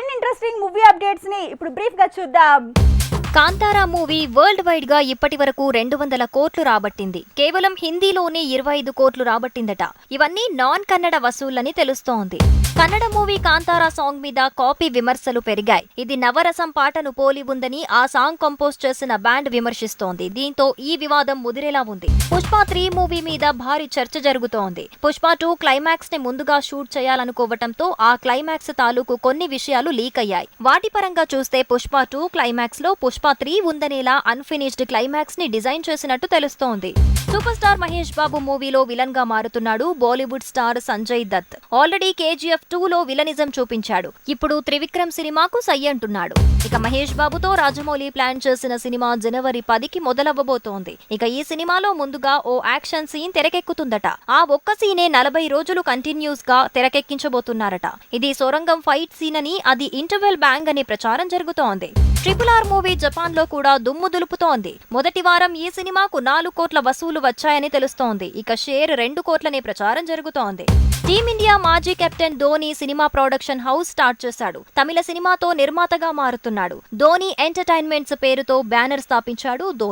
మరిన్ని interesting movie updates ని ఇప్పుడు బ్రీఫ్ గా చూద్దాం. కాంతారా మూవీ వరల్డ్ వైడ్ గా ఇప్పటి వరకు 200 కోట్లు రాబట్టింది. కేవలం హిందీలోనే 25 కోట్లు రాబట్టిందట. ఇవన్నీ నాన్ కన్నడ వసూళ్లని తెలుస్తోంది. కన్నడ మూవీ కాంతారా సాంగ్ మీద కాపీ విమర్శలు పెరిగాయి. ఇది నవరసం పాటను పోలి ఉందని ఆ సాంగ్ కంపోజ్ చేసిన బ్యాండ్ విమర్శిస్తోంది. దీంతో ఈ వివాదం ముదిరేలా ఉంది. పుష్ప 3 మూవీ మీద భారీ చర్చ జరుగుతోంది. పుష్ప 2 క్లైమాక్స్ ని ముందుగా షూట్ చేయాలనుకోవటంతో ఆ క్లైమాక్స్ తాలూకు కొన్ని విషయాలు లీక్ అయ్యాయి. వాటి పరంగా చూస్తే పుష్ప 2 క్లైమాక్స్ లో పుష్ప 3 ఉందనేలా అన్ఫినిష్డ్ క్లైమాక్స్ ని డిజైన్ చేసినట్టు తెలుస్తోంది. సూపర్ స్టార్ మహేష్ బాబు మూవీలో విలన్ గా మారుతున్నాడు Bollywood star Sanjay Dutt. Already KGF 2 లో విలనిజం చూపించాడు. ఇప్పుడు త్రివిక్రమ్ సినిమాకు సై అంటున్నాడు. ఇక మహేష్ బాబుతో రాజమౌళి ప్లాన్ చేసిన సినిమా జనవరి 10కి మొదలవ్వబోతోంది. ఇక ఈ సినిమాలో ముందుగా ఓ యాక్షన్ సీన్ తెరకెక్కుతుందట. ఆ ఒక్క సీనే 40 రోజులు కంటిన్యూస్ గా తెరకెక్కించబోతున్నారట. ఇది సొరంగం ఫైట్ సీన్ అని, అది ఇంటర్వెల్ బ్యాంగ్ అనే ప్రచారం జరుగుతోంది. RRR మూవీ జపాన్ లో కూడా దుమ్ము దులుపుతోంది. మొదటి వారం ఈ సినిమాకు 4 కోట్ల వసూలు వచ్చాయని తెలుస్తోంది. ఇక షేర్ 2 కోట్లనే ప్రచారం జరుగుతోంది. టీమిండియా మాజీ captain Dhoni cinema production house start చేశాడు. తమిళ సినిమాతో నిర్మాతగా మారుతున్నాడు. ధోని ఎంటర్టైన్మెంట్స్ పేరుతో బ్యానర్ స్థాపించాడు ధోని.